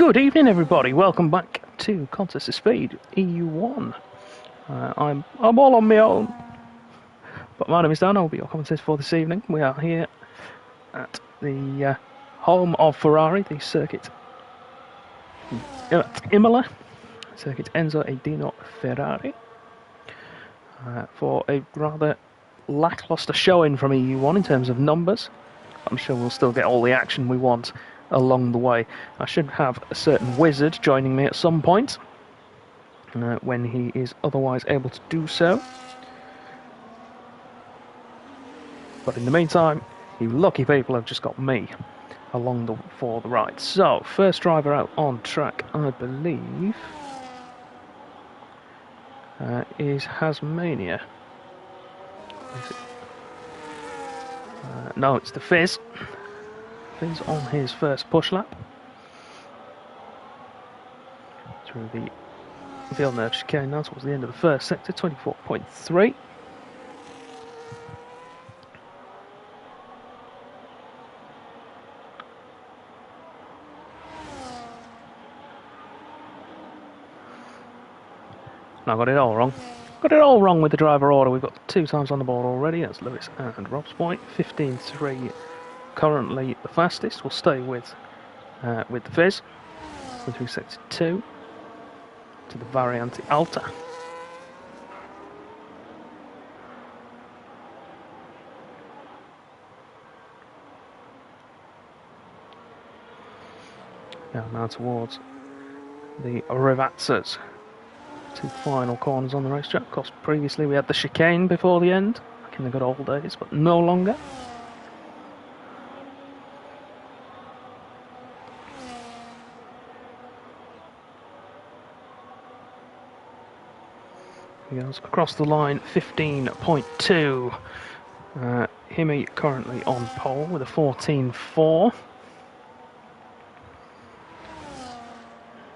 Good evening, everybody. Welcome back to Contest of Speed EU1. I'm all on my own, but my name is Dan. I'll be your commentator for this evening. We are here at the home of Ferrari, the circuit at Imola, circuit Enzo Edino Ferrari, for a rather lackluster showing from EU1 in terms of numbers. I'm sure we'll still get all the action we want along the way. I should have a certain wizard joining me at some point when he is otherwise able to do so. But in the meantime, you lucky people have just got me along for the ride. So, first driver out on track, I believe, is Hasmania. Is it? No, it's the Fizz. Fizz on his first push lap through the Villeneuve chicane now towards the end of the first sector, 24.3. Now got it all wrong. Got it all wrong with the driver order. We've got two times on the board already. That's Lewis and Rob's point. 15.3 currently the fastest. We'll stay with the Fizz. Through sector 2 to the Variante Alta. Now towards the Rivazzas. Two final corners on the racetrack. Of course, previously we had the chicane before the end, back in the good old days, but no longer. He goes across the line, 15.2. Himi currently on pole with a 14.4.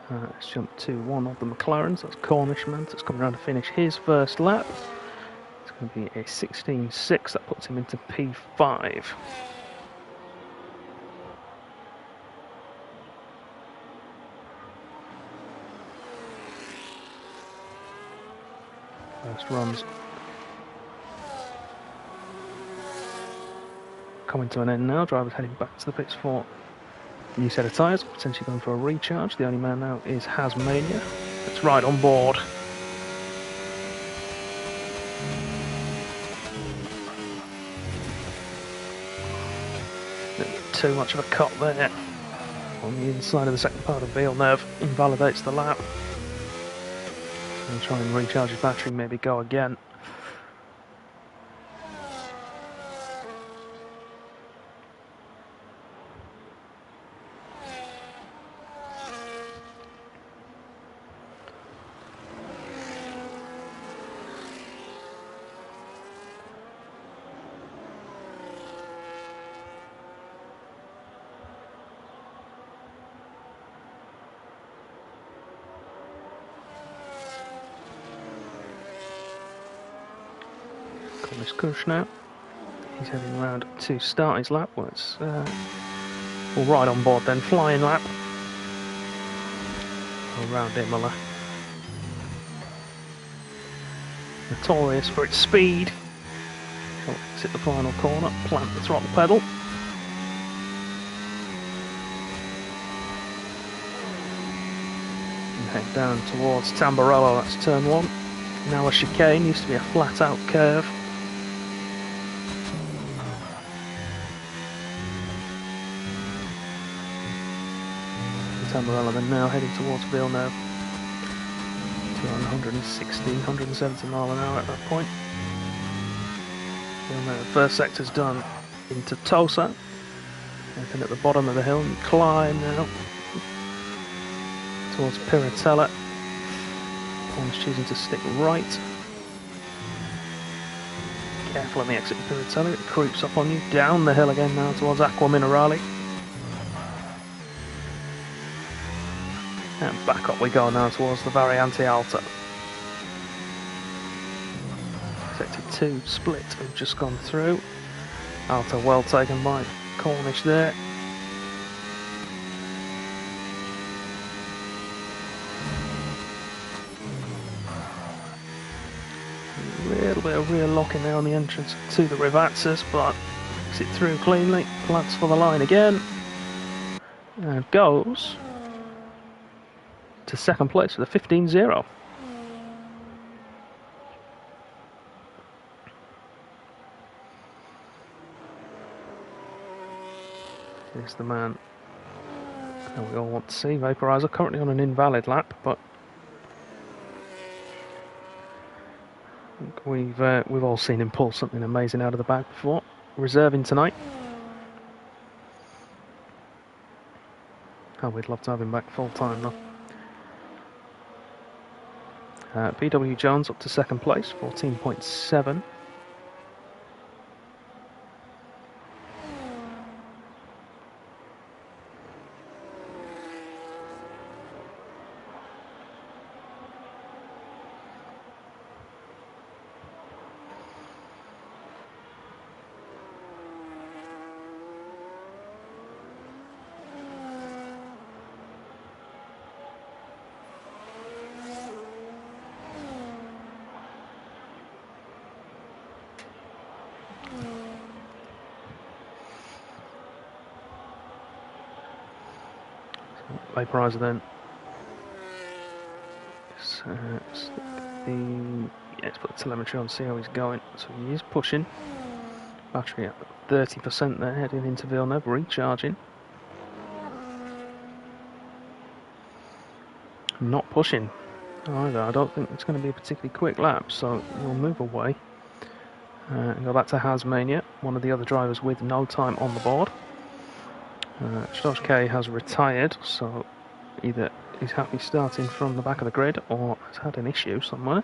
Let's jump to one of the McLarens. That's Cornishman. That's coming around to finish his first lap. It's going to be a 16.6. That puts him into P5. First runs coming to an end now. Drivers heading back to the pits for a new set of tyres, potentially going for a recharge. The only man now is Hasmania. That's right on board. Too much of a cut there on the inside of the second part of Villeneuve. Invalidates the lap. And try and recharge his battery, maybe go again. Miss Kush now. He's heading around to start his lap. Well, it's all right on board then. Flying lap around Imola. Notorious for its speed. Shall exit the final corner, plant the throttle pedal. And head down towards Tamburello, that's turn 1. Now a chicane, used to be a flat out curve. Tamburello then now heading towards Villeneuve to 160, 170 mile an hour at that point. Villeneuve, first sector's done into Tosa, and at the bottom of the hill, and climb now towards Piratella. One's choosing to stick right. Careful on the exit of Piratella, it creeps up on you. Down the hill again now towards Acqua Minerale. And back up we go now towards the Variante Alta. Sector 2 split, we've just gone through. Alta well taken by Cornish there. rear lock in there on the entrance to the Rivazzas, but gets it through cleanly, plants for the line again, and goes to second place with a 15-0. Here's the man that we all want to see, Vaporizer, currently on an invalid lap, but we've all seen him pull something amazing out of the bag before. Reserving tonight. Oh, we'd love to have him back full time though. PW Jones up to second place, 14.7. Vaporizer then. Let's put the telemetry on, see how he's going. So he is pushing. Battery at 30% there, heading into Villeneuve, recharging. Not pushing either. I don't think it's going to be a particularly quick lap, so we'll move away and go back to Hasmania, one of the other drivers with no time on the board. Stosh K has retired, so either he's happy starting from the back of the grid or has had an issue somewhere.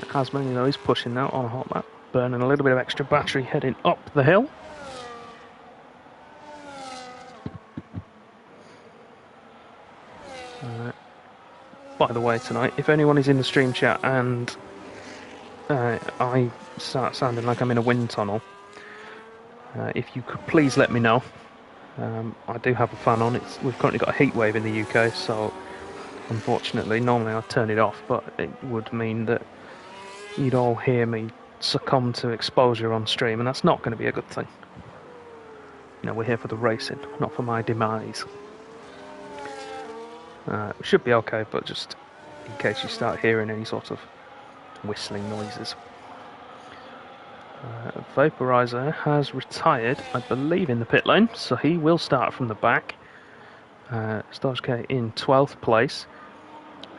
Hasmania though is pushing now on a hot lap, burning a little bit of extra battery heading up the hill. By the way, tonight, if anyone is in the stream chat and I start sounding like I'm in a wind tunnel, if you could please let me know. I do have a fan on. We've currently got a heat wave in the UK, so unfortunately, normally I'd turn it off, but it would mean that you'd all hear me succumb to exposure on stream, and that's not going to be a good thing. You know, we're here for the racing, not for my demise. It should be okay, but just in case you start hearing any sort of whistling noises. Vaporizer has retired, I believe, in the pit lane, so he will start from the back. Stojke in 12th place.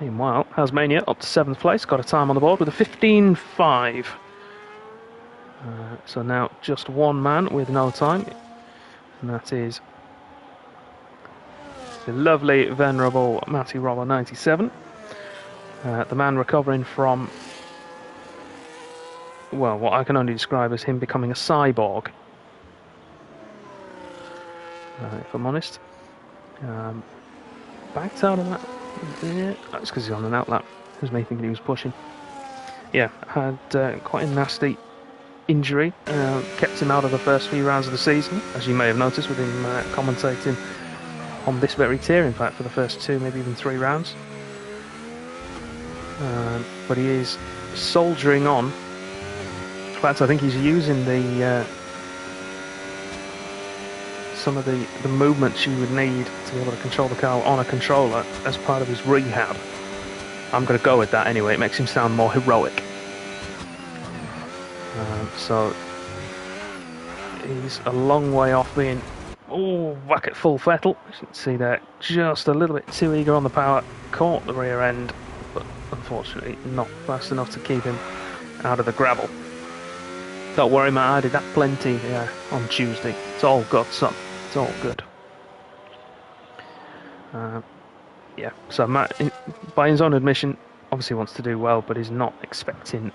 Meanwhile, Hasmania up to 7th place, got a time on the board with a 15.5. So now just one man with no time, and that is the lovely, venerable Matty Robber 97. The man recovering from, well, what I can only describe as him becoming a cyborg, if I'm honest. Backed out of that. Yeah, that's because he's on an outlap. It was me thinking he was pushing. Yeah, had quite a nasty injury. Kept him out of the first few rounds of the season, as you may have noticed with him commentating on this very tier, in fact, for the first 2, maybe even 3 rounds. But he is soldiering on. In fact, I think he's using the some of the movements you would need to be able to control the car on a controller as part of his rehab. I'm going to go with that anyway, it makes him sound more heroic. So he's a long way off being back at full throttle. You can see there, just a little bit too eager on the power, caught the rear end, but unfortunately not fast enough to keep him out of the gravel. Don't worry, Matt, I did that plenty on Tuesday. It's all good, son. It's all good. Yeah, so Matt, by his own admission, obviously wants to do well, but is not expecting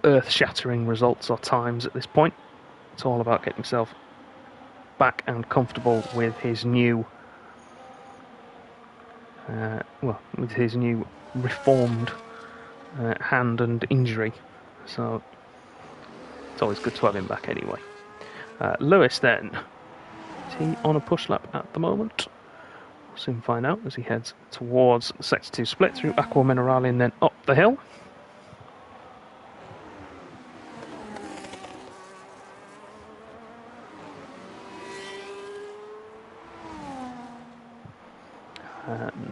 earth-shattering results or times at this point. It's all about getting himself back and comfortable with his new, with his new reformed hand and injury. So it's always good to have him back anyway. Lewis then, is he on a push lap at the moment? soon find out as he heads towards Sector 2 split through Aqua Minerale and then up the hill.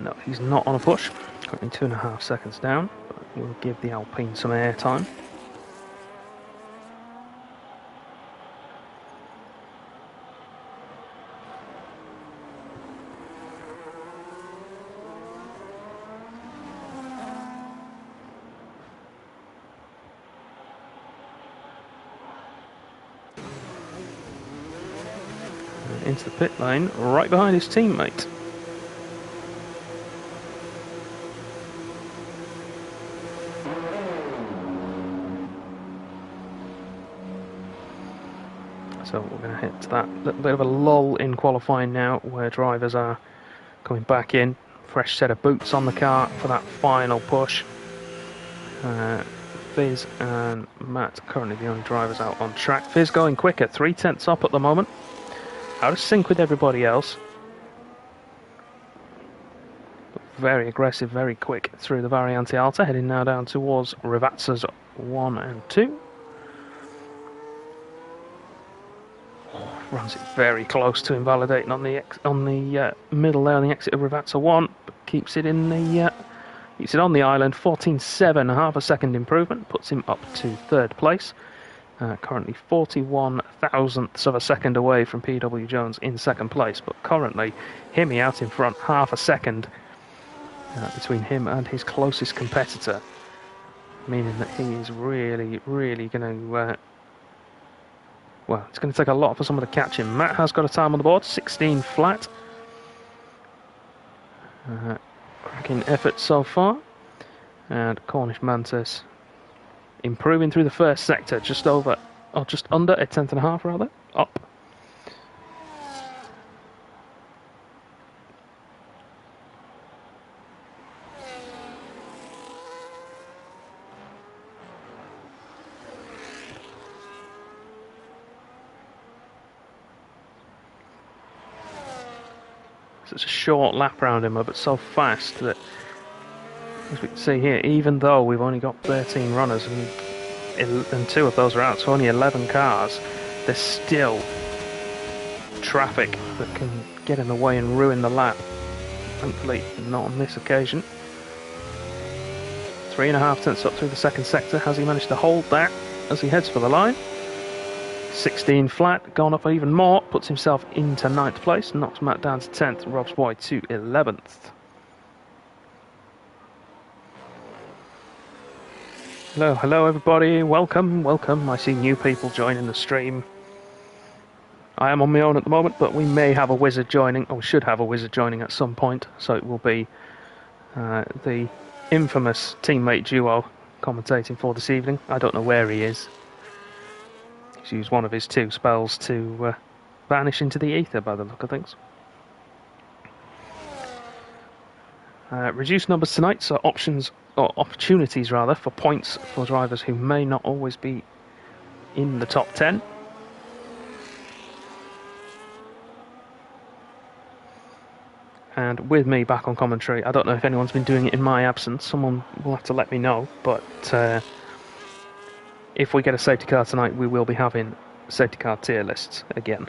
No, he's not on a push. Currently 2.5 seconds down, but we'll give the Alpine some air time. Into the pit lane, right behind his teammate. So we're going to hit that little bit of a lull in qualifying now, where drivers are coming back in. Fresh set of boots on the car for that final push. Fizz and Matt currently the only drivers out on track. Fizz going quicker, 3/10 up at the moment. Out of sync with everybody else. Very aggressive, very quick through the Variante Alta, heading now down towards Rivazza's 1 and 2. Runs it very close to invalidating on the middle there on the exit of Rivazza 1, but keeps it in the keeps it on the island. 14.7, half a second improvement, puts him up to 3rd place. Currently 41 thousandths of a second away from PW Jones in 2nd place, but currently Himi out in front, half a second between him and his closest competitor, meaning that he is really going to well, it's going to take a lot for someone to catch him. Matt has got a time on the board, 16 flat. Cracking effort so far. And Cornish Mantis improving through the first sector, just over, or just under a 10.5 rather, up. Such a short lap round him, but so fast that, as we can see here, even though we've only got 13 runners and 2 of those are out, so only 11 cars, there's still traffic that can get in the way and ruin the lap. Thankfully, not on this occasion. 3.5 tenths up through the second sector. Has he managed to hold that as he heads for the line? 16 flat, gone up even more, puts himself into 9th place, knocks Matt down to 10th, Rob's Boy to 11th. Hello everybody, welcome. I see new people joining the stream. I am on my own at the moment, but we may have a wizard joining, or we should have a wizard joining at some point, so it will be the infamous teammate duo commentating for this evening. I don't know where he is. He's used one of his 2 spells to vanish into the ether by the look of things. Reduced numbers tonight, so opportunities rather, for points for drivers who may not always be in the top 10. And with me back on commentary, I don't know if anyone's been doing it in my absence, someone will have to let me know, but if we get a safety car tonight, we will be having safety car tier lists again.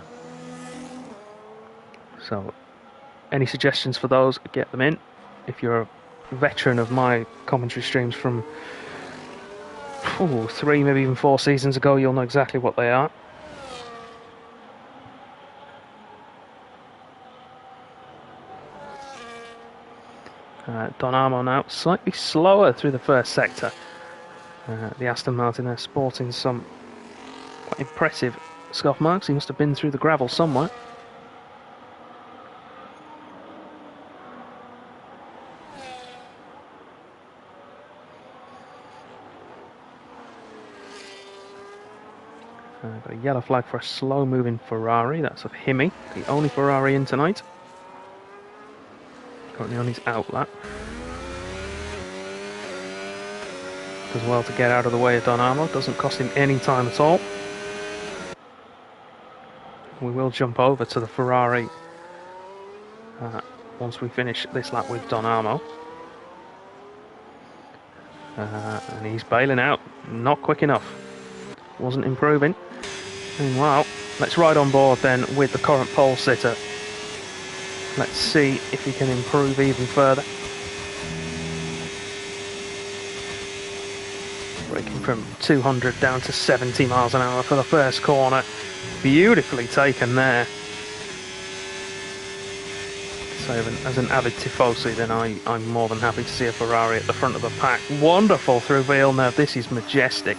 So, any suggestions for those, get them in. If you're a veteran of my commentary streams from 3, maybe even 4 seasons ago, you'll know exactly what they are. Don Armo now slightly slower through the first sector. The Aston Martin there sporting some quite impressive scuff marks. He must have been through the gravel somewhere. Got a yellow flag for a slow moving Ferrari. That's of Himi, the only Ferrari in tonight. Currently on his out lap. Does well to get out of the way of Don Armo. Doesn't cost him any time at all. We will jump over to the Ferrari once we finish this lap with Don Armo. And he's bailing out, not quick enough, wasn't improving. Meanwhile, let's ride on board then with the current pole sitter. Let's see if he can improve even further. Braking from 200 down to 70 miles an hour for the first corner. Beautifully taken there. So as an avid tifosi, then I'm more than happy to see a Ferrari at the front of the pack. Wonderful through Villeneuve. This is majestic.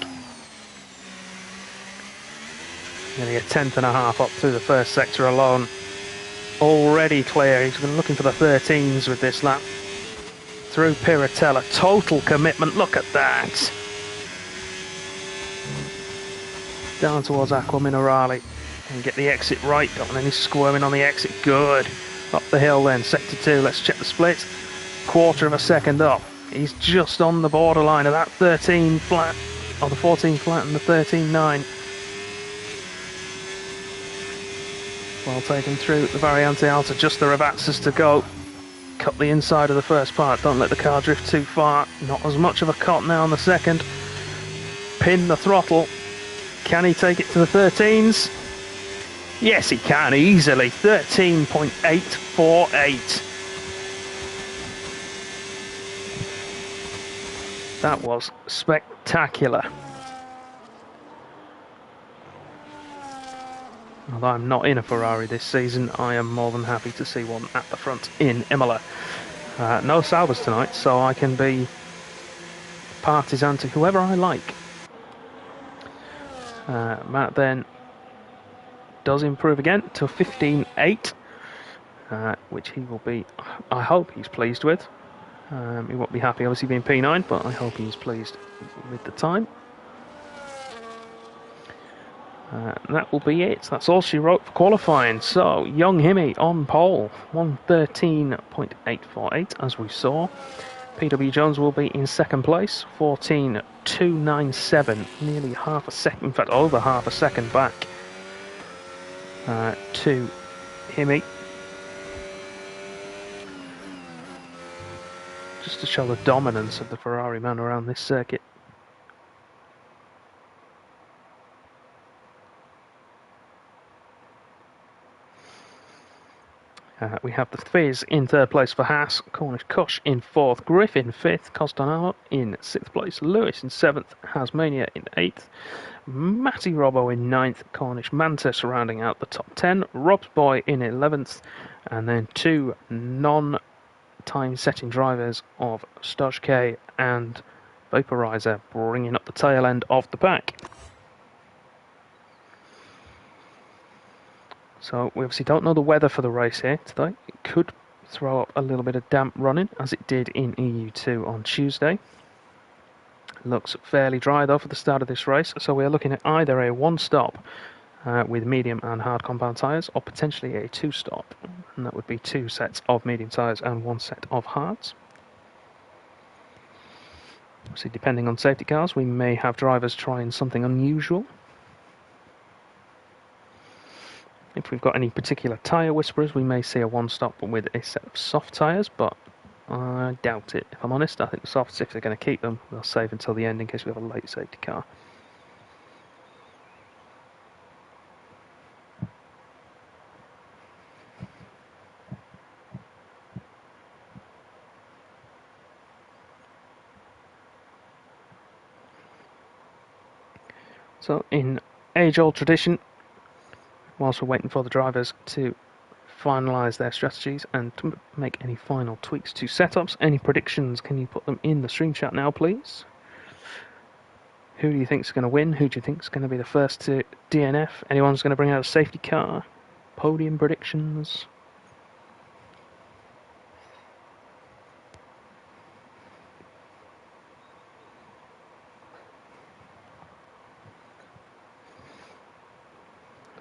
Nearly a tenth and a half up through the first sector alone. Already clear. He's been looking for the 13s with this lap. Through Piratella. Total commitment. Look at that. Down towards Acqua Minerale. And get the exit right. Don't want any squirming on the exit. Good. Up the hill then. Sector 2. Let's check the split. Quarter of a second up. He's just on the borderline of that 13 flat. Or the 14 flat and the 13.9. Well taken through the Variante Alta, just the Ravazzas to go. Cut the inside of the first part, don't let the car drift too far. Not as much of a cut now on the second. Pin the throttle. Can he take it to the 13s? Yes, he can, easily. 13.848. That was spectacular. Although I'm not in a Ferrari this season, I am more than happy to see one at the front in Imola. No Saubers tonight, so I can be partisan to whoever I like. Matt then does improve again to 15.8, which he will be, I hope he's pleased with. He won't be happy obviously being P9, but I hope he's pleased with the time. That will be it. That's all she wrote for qualifying. So, Young Himi on pole, 113.848 as we saw. PW Jones will be in second place, 14.297, nearly half a second, in fact over half a second back to Himi. Just to show the dominance of the Ferrari man around this circuit. We have the Fizz in third place for Haas, Cornish Kush in fourth, Griffin fifth, Costanaro in sixth place, Lewis in seventh, Hasmania in eighth, Matty Robbo in ninth, Cornish Mantis rounding out the top 10, Rob's Boy in 11th, and then two non-time setting drivers of Stojke and Vaporizer bringing up the tail end of the pack. So we obviously don't know the weather for the race here today. It could throw up a little bit of damp running, as it did in EU2 on Tuesday. Looks fairly dry though for the start of this race, so we are looking at either a one-stop with medium and hard compound tyres, or potentially a two-stop, and that would be two sets of medium tyres and one set of hards. Obviously, depending on safety cars, we may have drivers trying something unusual. If we've got any particular tyre whisperers, we may see a one-stop with a set of soft tyres, but I doubt it, if I'm honest. I think the softs, if they're going to keep them, they'll save until the end in case we have a late safety car. So, in age-old tradition, whilst we're waiting for the drivers to finalise their strategies and to make any final tweaks to setups, any predictions, can you put them in the stream chat now, please? Who do you think is going to win? Who do you think is going to be the first to DNF? Anyone's going to bring out a safety car? Podium predictions?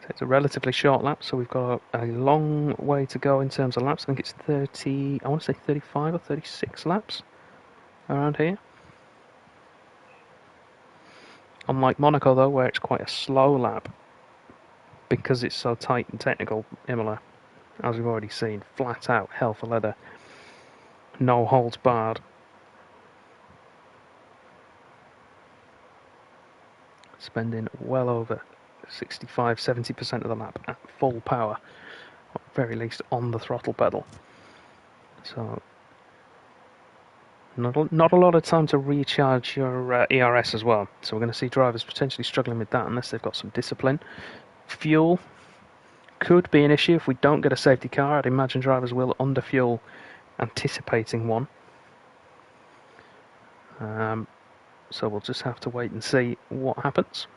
It's a relatively short lap, so we've got a long way to go in terms of laps. I think it's 30, I want to say 35 or 36 laps around here. Unlike Monaco though, where it's quite a slow lap because it's so tight and technical, Imola as we've already seen, flat out hell for leather, no holds barred. Spending well over 65-70% of the lap at full power, or at very least on the throttle pedal. So not a lot of time to recharge your ERS as well. So we're going to see drivers potentially struggling with that unless they've got some discipline. Fuel could be an issue if we don't get a safety car. I'd imagine drivers will underfuel, anticipating one. So we'll just have to wait and see what happens.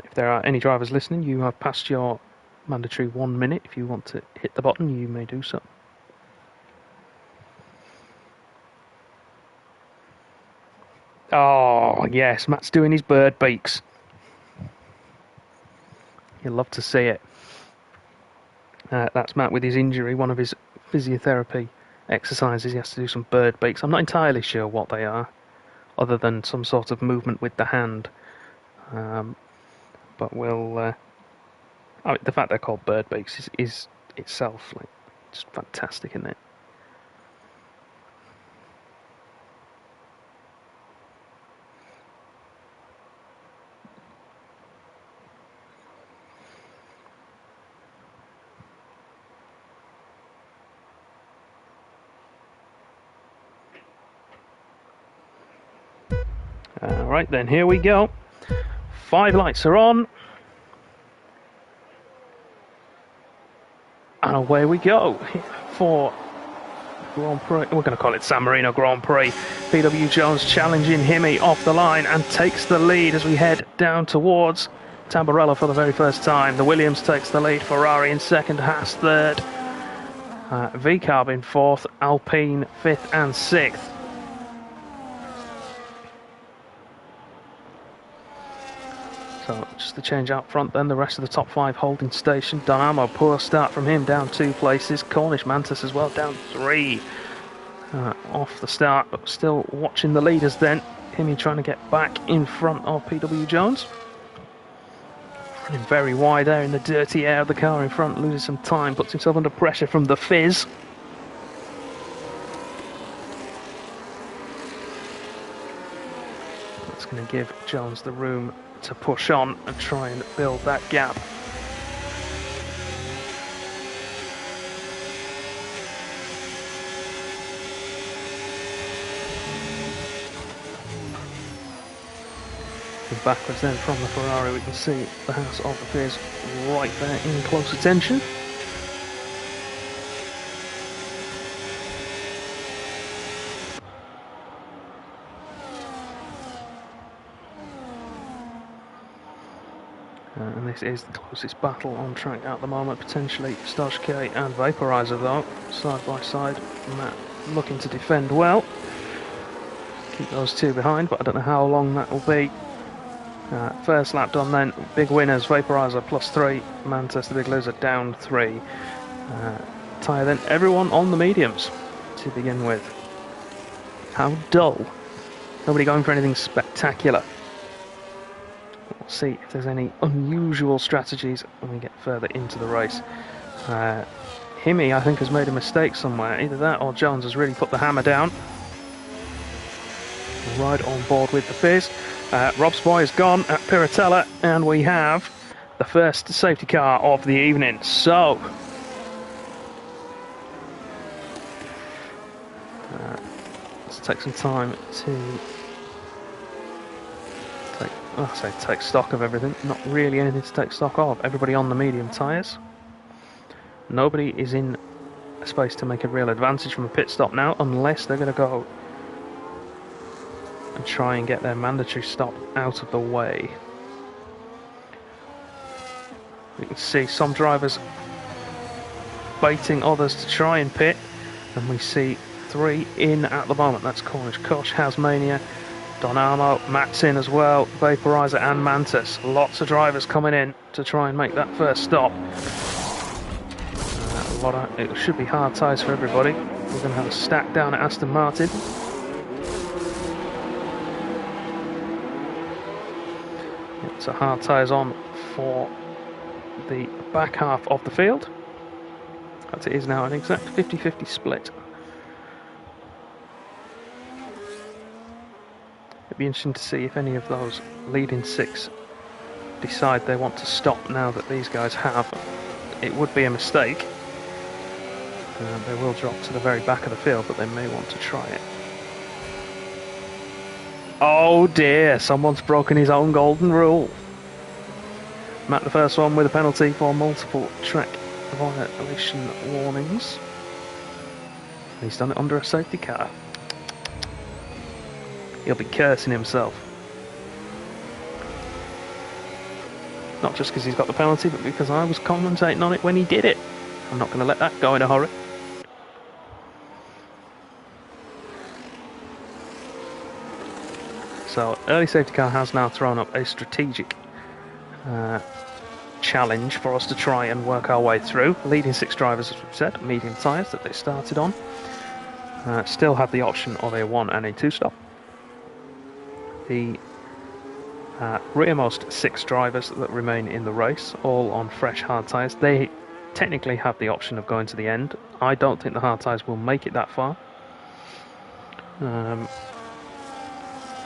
If there are any drivers listening, you have passed your mandatory 1 minute. If you want to hit the button, you may do so. Oh, yes, Matt's doing his bird beaks. You'll love to see it. That's Matt with his injury, one of his physiotherapy exercises. He has to do some bird beaks. I'm not entirely sure what they are, other than some sort of movement with the hand. But we'll... I mean, the fact they're called bird beaks is itself like just fantastic, isn't it? Alright then, here we go. 5 lights are on. And away we go for Grand Prix. We're going to call it San Marino Grand Prix. PW Jones challenging Himi off the line and takes the lead as we head down towards Tamburello for the very first time. The Williams takes the lead, Ferrari in second, Haas third, V-Carb in fourth, Alpine fifth and sixth. So just the change out front then, the rest of the top 5 holding station. Donamo, poor start from him, down 2 places. Cornish Mantis as well, down 3 off the start, but still watching the leaders then. Himi trying to get back in front of PW Jones. Running very wide there in the dirty air of the car in front, losing some time, puts himself under pressure from the fizz. That's going to give Jones the room to push on and try and build that gap. And backwards then from the Ferrari, we can see the house of the Fizz right there in close attention. And this is the closest battle on track at the moment, potentially Stoshke and Vaporizer though, side by side. Matt looking to defend well. Keep those 2 behind, but I don't know how long that will be. First lap done then, big winners, Vaporizer +3, Mantis the big loser down 3. Tyre then, everyone on the mediums to begin with. How dull. Nobody going for anything spectacular. We'll see if there's any unusual strategies when we get further into the race. Himi, I think, has made a mistake somewhere. Either that or Jones has really put the hammer down. Right on board with the Fizz. Rob's boy is gone at Piratella, and we have the first safety car of the evening. So, let's take some time to take stock of everything. Not really anything to take stock of. Everybody on the medium tyres. Nobody is in a space to make a real advantage from a pit stop now, unless they're going to go and try and get their mandatory stop out of the way. We can see some drivers baiting others to try and pit, and we see 3 in at the moment. That's Cornish, Koch, Hasmania, Donamo, Matt's in as well, Vaporizer and Mantis. Lots of drivers coming in to try and make that first stop. It should be hard tyres for everybody. We're going to have a stack down at Aston Martin. So hard tyres on for the back half of the field. As it is now an exact 50-50 split. It'd be interesting to see if any of those leading 6 decide they want to stop now that these guys have. It would be a mistake. They will drop to the very back of the field, but they may want to try it. Oh dear, someone's broken his own golden rule. Matt, the first one with a penalty for multiple track violation warnings. He's done it under a safety car. He'll be cursing himself. Not just because he's got the penalty, but because I was commentating on it when he did it. I'm not going to let that go in a hurry. So, early safety car has now thrown up a strategic challenge for us to try and work our way through. Leading 6 drivers, as we've said, medium tyres that they started on. Still have the option of a 1 and a 2 stop. The rearmost 6 drivers that remain in the race, all on fresh hard tyres, they technically have the option of going to the end. I don't think the hard tyres will make it that far.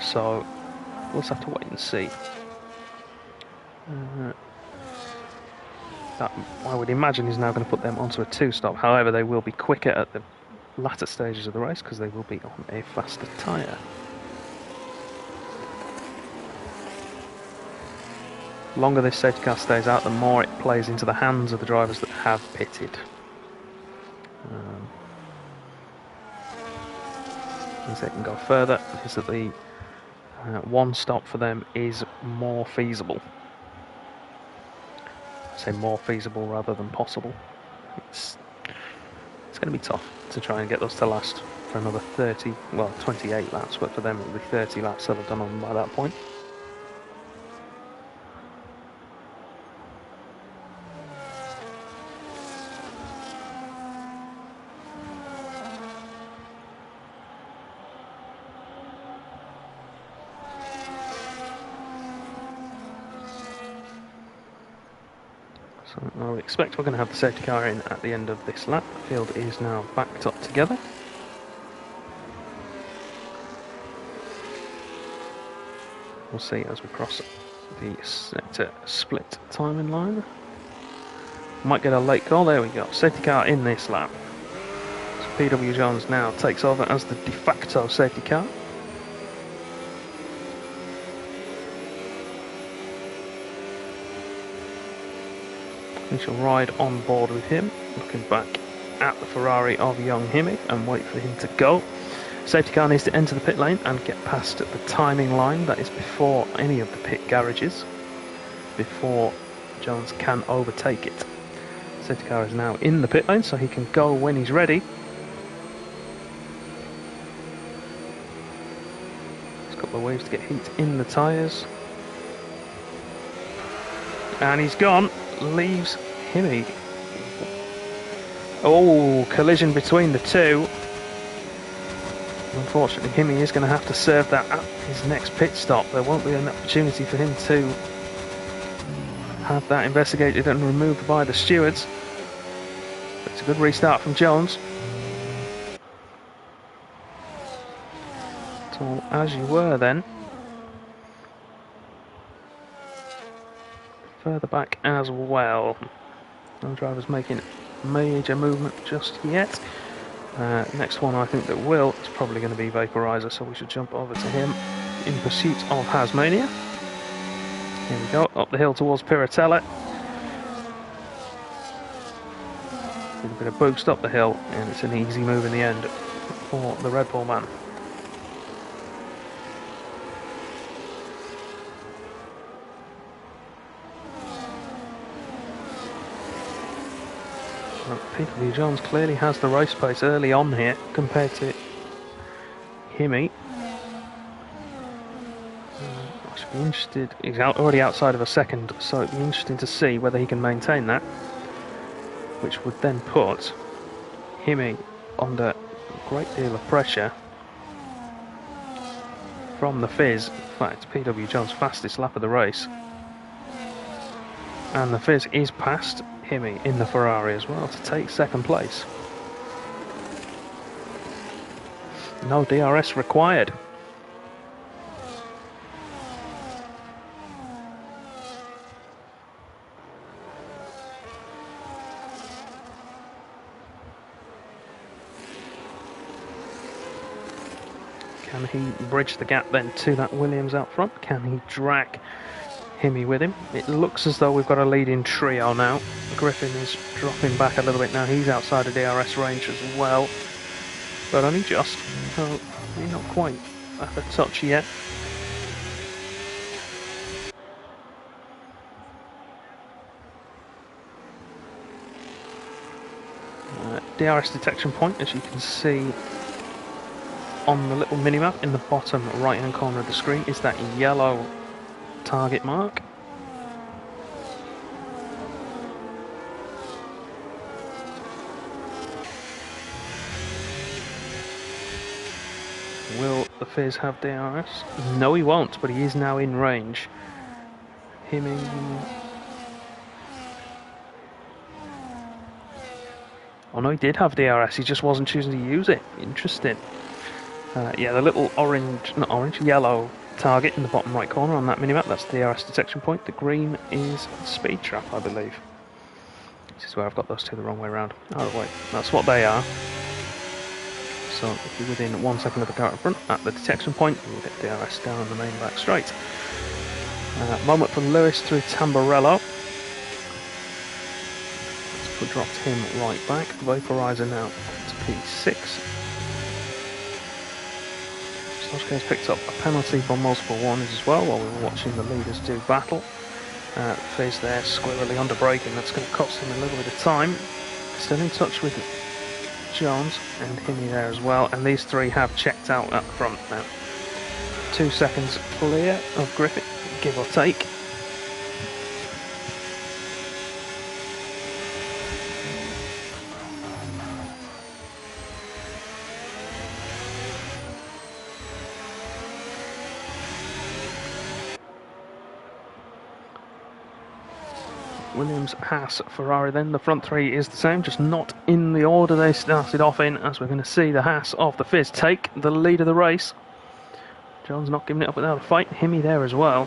So we'll just have to wait and see. That, I would imagine, is now going to put them onto a 2 stop. However, they will be quicker at the latter stages of the race because they will be on a faster tyre. The longer this safety car stays out, the more it plays into the hands of the drivers that have pitted. Means they can go further. Is that the 1 stop for them is more feasible. I say more feasible rather than possible. It's going to be tough to try and get those to last for another 30, well 28 laps, but for them it will be 30 laps they'll have done on by that point. So I would expect we're going to have the safety car in at the end of this lap. The field is now backed up together. We'll see as we cross the sector split timing line. Might get a late call. There we go. Safety car in this lap. So PW Jones now takes over as the de facto safety car. We shall ride on board with him, looking back at the Ferrari of young Himi and wait for him to go. Safety car needs to enter the pit lane and get past the timing line, that is before any of the pit garages, before Jones can overtake it. Safety car is now in the pit lane so he can go when he's ready. There's a couple of ways to get heat in the tyres. And he's gone. Leaves Himi. Oh, collision between the two. Unfortunately, Himi is going to have to serve that at his next pit stop. There won't be an opportunity for him to have that investigated and removed by the stewards. But it's a good restart from Jones. So, as you were then. Further back as well. No drivers making major movement just yet. Next one I think that will is probably going to be Vaporizer, so we should jump over to him in pursuit of Hasmania. Here we go, up the hill towards Piratella. A bit of boost up the hill, and it's an easy move in the end for the Red Bull man. PW Jones clearly has the race pace early on here compared to Himi. I should be interested. He's already outside of a second, so it'd be interesting to see whether he can maintain that, which would then put Himi under a great deal of pressure from the Fizz. In fact, PW Jones' fastest lap of the race. And the Fizz is past Himi in the Ferrari as well to take second place. No DRS required. Can he bridge the gap then to that Williams out front? Can he drag Himi with him? It looks as though we've got a leading trio now. Griffin is dropping back a little bit now. He's outside of DRS range as well, but only just. So he's not quite at the touch yet. DRS detection point, as you can see on the little minimap in the bottom right hand corner of the screen, is that yellow target mark. Will the Fizz have DRS? No, he won't, but he is now in range. Himi. Oh no, he did have DRS, he just wasn't choosing to use it. Interesting. Yeah, the little yellow target in the bottom right corner on that minimap, that's the DRS detection point. The green is speed trap, I believe. This is where I've got those two the wrong way around. Oh wait, that's what they are. So if you're within 1 second of the car in front at the detection point, you'll get DRS down the main back straight. Moment for Lewis through Tamburello. Dropped him right back. Vaporizer now to P6. Sloshka's picked up a penalty for multiple warnings as well while we were watching the leaders do battle. Fizz there squarely under braking. That's going to cost him a little bit of time. Still in touch with Jones and Himi there as well. And these three have checked out at the front now. 2 seconds clear of Griffin, give or take. Williams, Haas, Ferrari then. The front three is the same, just not in the order they started off in, as we're going to see the Haas of the Fizz take the lead of the race. Jones not giving it up without a fight. Himi there as well.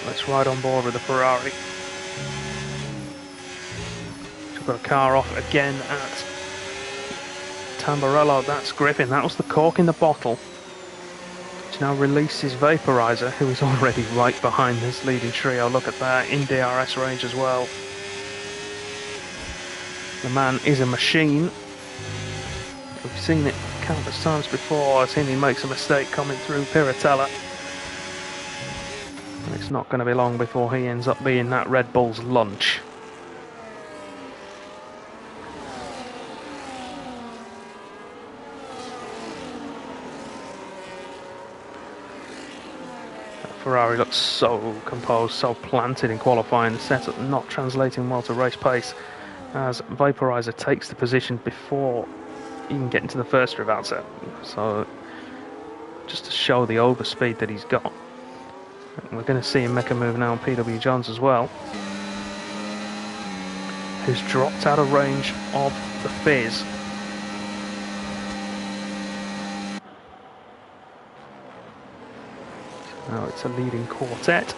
Let's ride on board with the Ferrari. We've got a car off again at Tamburello. That's Griffin. That was the cork in the bottle. Now releases Vaporizer, who is already right behind this leading trio. Look at that, in DRS range as well. The man is a machine. We've seen it countless times before. I've seen he makes a mistake coming through Piratella. And it's not going to be long before he ends up being that Red Bull's lunch. Ferrari looks so composed, so planted in qualifying. The setup not translating well to race pace as Vaporizer takes the position before even getting to the first revolta. So just to show the overspeed that he's got. And we're going to see him make a move now on PW Jones as well, who's dropped out of range of the Fizz. Now it's a leading quartet.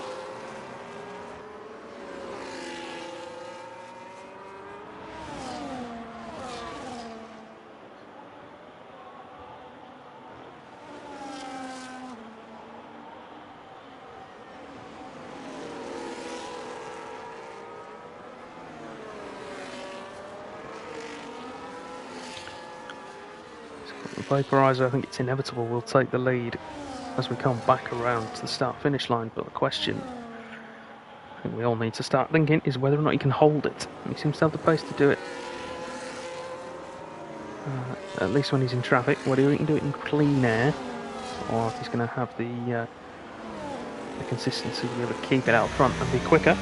Vaporizer, I think it's inevitable, will take the lead as we come back around to the start-finish line, but the question I think we all need to start thinking is whether or not he can hold it. He seems to have the pace to do it, at least when he's in traffic. Whether he can do it in clean air, or if he's going to have the consistency to be able to keep it out front and be quicker.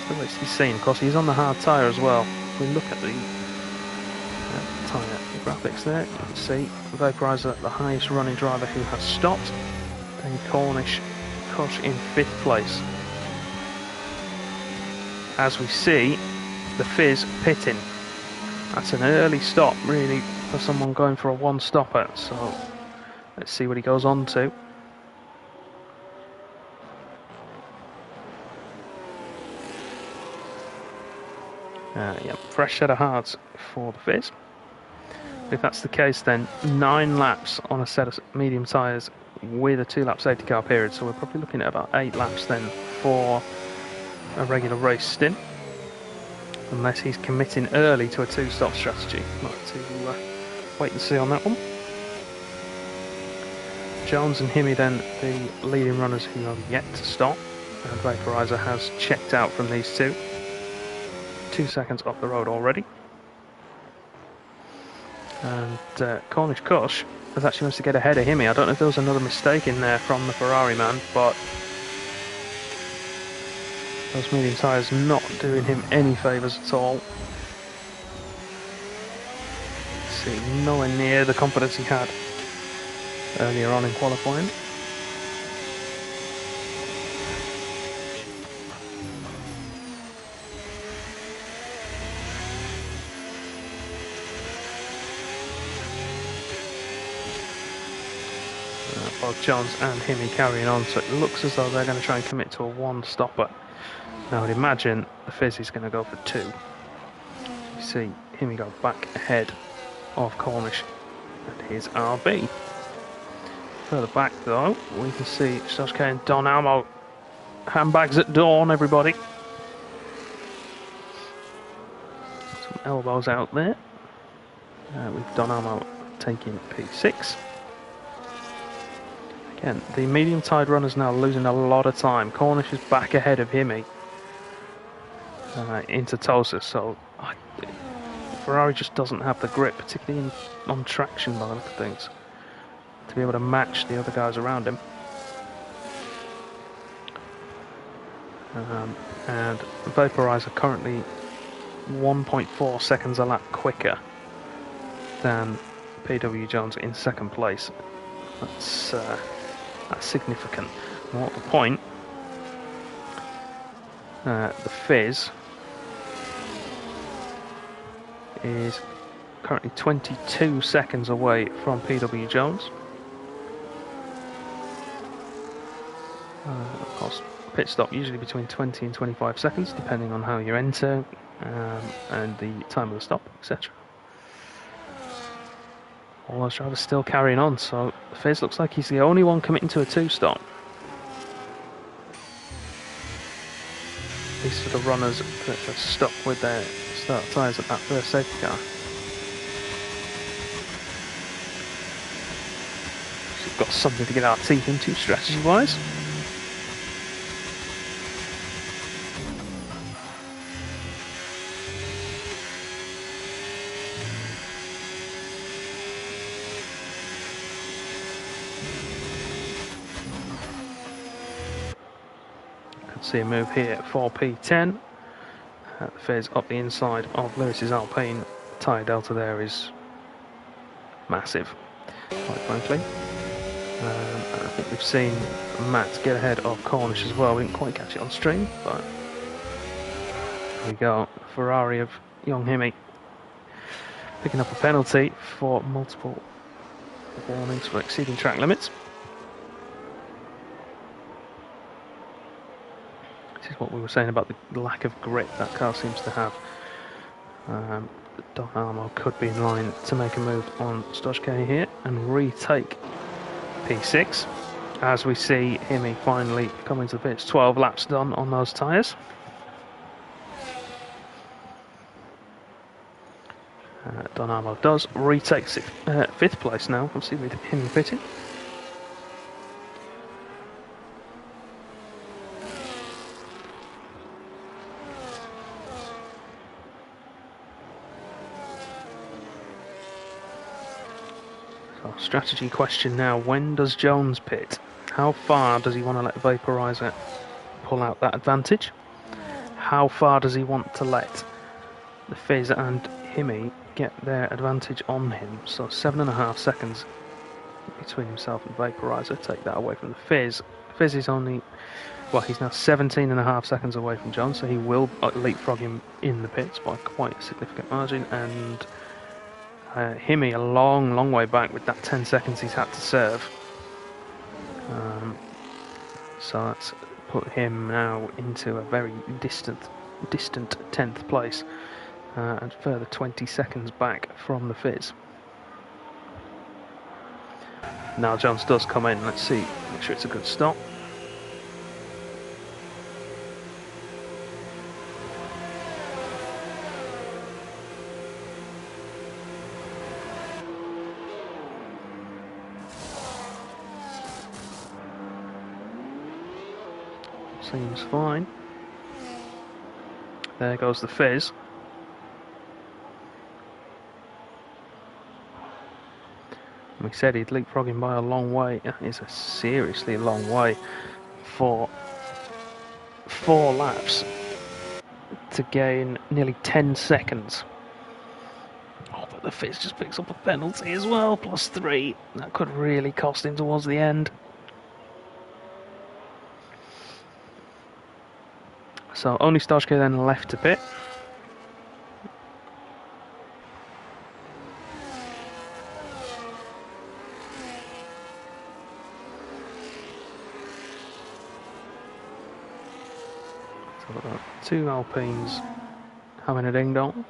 Still needs to be seen. Of course, he's on the hard tyre as well. If we look at the tyre the graphics there, you can see Vaporizer, the highest running driver who has stopped, then Cornish Kush in 5th place. As we see, the Fizz pitting. That's an early stop, really, for someone going for a one-stopper, so let's see what he goes on to. Yep, fresh set of hards for the Fizz. If that's the case, then 9 laps on a set of medium tyres with a 2-lap safety car period, so we're probably looking at about 8 laps then for a regular race stint, unless he's committing early to a 2-stop strategy. Might have to wait and see on that one. Jones and Himi then the leading runners who have yet to stop, and Vaporizer has checked out from these two. 2 seconds off the road already. And Cornish Kush has actually managed to get ahead of Himi. I don't know if there was another mistake in there from the Ferrari man, but those medium tyres not doing him any favours at all. See, nowhere near the confidence he had earlier on in qualifying. Both Jones and Himi carrying on, so it looks as though they're going to try and commit to a one-stopper. Now I'd imagine the Fizz is going to go for 2. You see Himi go back ahead of Cornish and his RB. Further back though, we can see Stoshke and Don Almo. Handbags at dawn, everybody. Some elbows out there. With Don Almo taking P6. Again, the medium tide runners now losing a lot of time. Cornish is back ahead of Himi into Tosa, so Ferrari just doesn't have the grip, particularly on traction by the look of things, to be able to match the other guys around him. And Vaporizer currently 1.4 seconds a lap quicker than PW Jones in 2nd place. That's significant. More to the point, the Fizz is currently 22 seconds away from PW Jones. Of course, pit stop usually between 20 and 25 seconds, depending on how you enter and the time of the stop, etc. All those drivers still carrying on, so Fizz looks like he's the only one committing to a 2-stop. These are the runners that are stuck with their start tyres at that first safety car. So we've got something to get our teeth into strategy-wise. See a move here for P10. The Fizz up the inside of Lewis's Alpine. Tyre delta there is massive, quite frankly. I think we've seen Matt get ahead of Cornish as well. We didn't quite catch it on stream, but here we go. Ferrari of young Himi picking up a penalty for multiple warnings for exceeding track limits. This is what we were saying about the lack of grip that car seems to have. Don Almo could be in line to make a move on Stoshke here and retake P6. As we see Himi finally coming to the pits. 12 laps done on those tyres. Don Almo does retake 5th place now, obviously with him pitting. Strategy question now, when does Jones pit? How far does he want to let Vaporizer pull out that advantage? How far does he want to let the Fizz and Himi get their advantage on him. So 7.5 seconds between himself and Vaporizer. Take that away from the Fizz. Fizz is only, well, he's now 17.5 seconds away from John, so he will leapfrog him in the pits by quite a significant margin. And Himi a long way back with that 10 seconds he's had to serve. So that's put him now into a very distant 10th place, and further 20 seconds back from the Fizz. Now Jones does come in. Let's see, make sure it's a good stop. Seems fine. There goes the Fizz. We said he'd leapfrog him by a long way. That is a seriously long way for 4 laps to gain nearly 10 seconds. Oh, but the Fizz just picks up a penalty as well, +3. That could really cost him towards the end. So only Stojka then left to pit. So we've got 2 Alpines having a ding dong.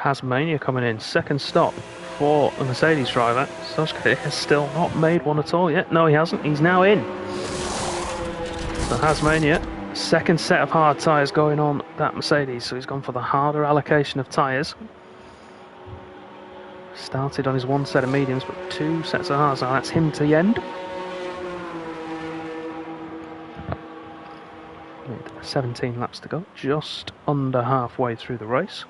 Tasmania coming in, second stop for the Mercedes driver. Stojka has still not made one at all yet. No, he hasn't. He's now in. So Tasmania, second set of hard tyres going on that Mercedes. So he's gone for the harder allocation of tyres. Started on his 1 set of mediums, but 2 sets of hards. Now that's him to the end. With 17 laps to go, just under halfway through the race.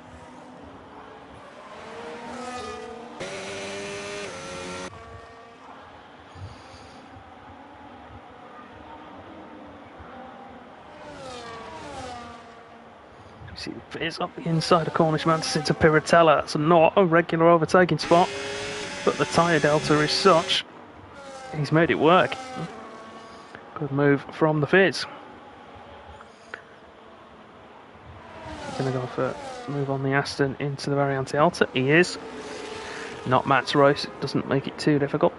See the Fizz up the inside of Cornish Mantis into Piratella. That's not a regular overtaking spot, but the tyre delta is such, he's made it work. Good move from the Fizz. Going to go for a move on the Aston into the Variante Alta. He is. Not Matt's race, it doesn't make it too difficult.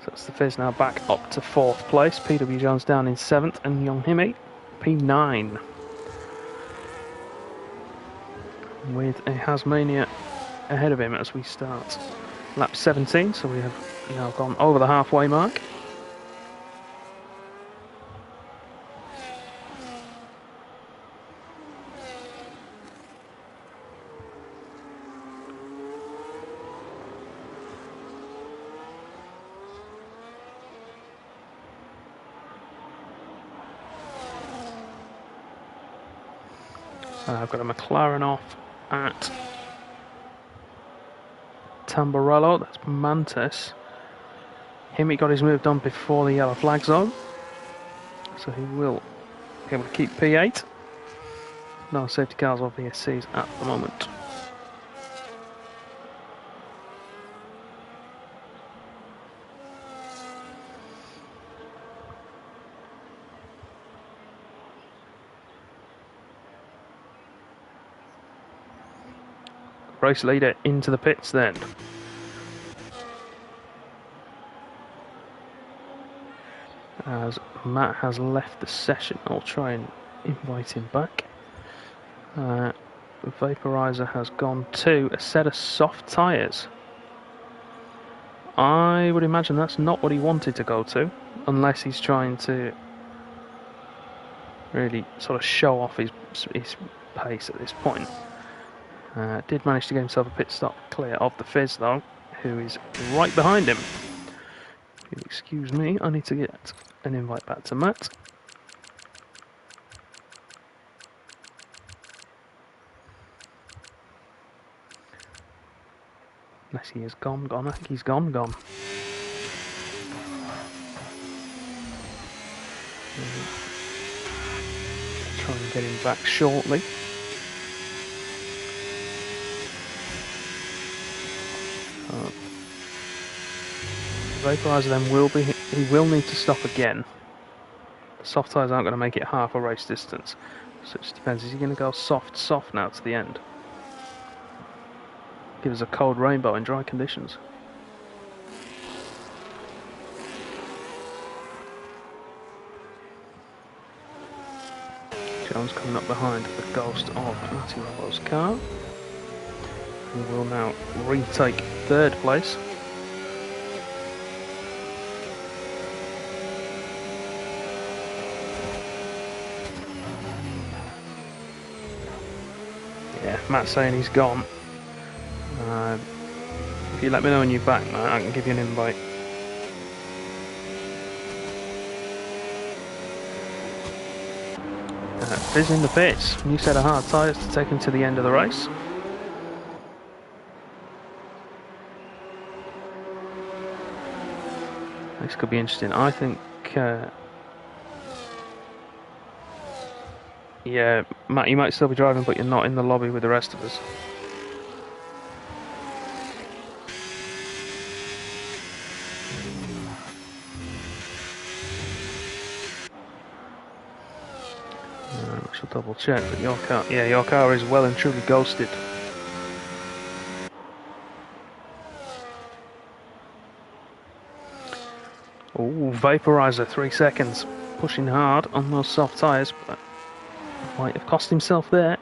So that's the Fizz now back up to 4th place. PW Jones down in 7th and Young Himi P9. With a Tasmania ahead of him as we start lap 17, so we have now gone over the halfway mark. I've got a McLaren off at Tamburello, that's Mantis. Himi got his move done before the yellow flag zone, so he will be able to keep P8. No safety cars or VSCs at the moment. Race leader into the pits then. As Matt has left the session, I'll try and invite him back. The Vaporizer has gone to a set of soft tyres. I would imagine that's not what he wanted to go to, unless he's trying to really sort of show off his pace at this point. Did manage to get himself a pit stop clear of the Fizz though, who is right behind him. If you'll excuse me, I need to get an invite back to Matt. Unless he is gone. I think he's gone. Try and get him back shortly. Vaporizer then will be. He will need to stop again. The soft tyres aren't going to make it half a race distance, so it just depends. Is he going to go soft now to the end? Give us a cold rainbow in dry conditions. Jones coming up behind the ghost of Matty Robbo's car. He will now retake third place. Yeah, Matt's saying he's gone. If you let me know when you're back, Matt, I can give you an invite. Fizz in the pits. New set of hard tyres to take him to the end of the race. This could be interesting. I think, yeah, Matt, you might still be driving, but you're not in the lobby with the rest of us. I shall double check, but your car is well and truly ghosted. Oh, Vaporizer, 3 seconds. Pushing hard on those soft tyres, but might have cost himself there.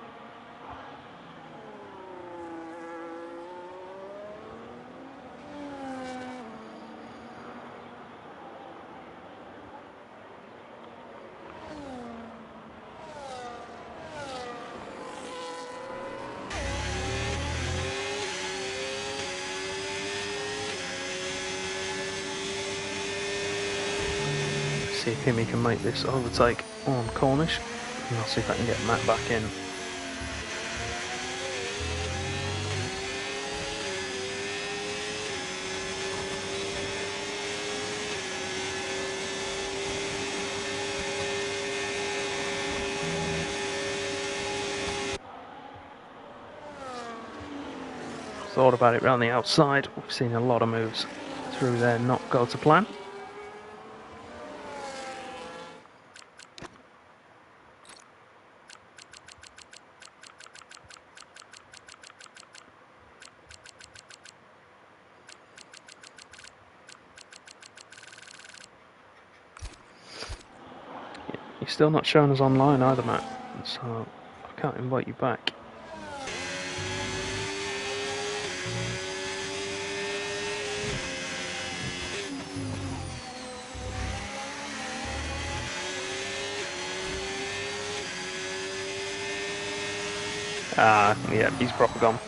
See if Himmy can make this overtake on Cornish, and I'll see if I can get Matt back in. Thought about it round the outside. We've seen a lot of moves through there not go to plan. You're still not showing us online either, Matt, so I can't invite you back. Yeah, he's proper gone.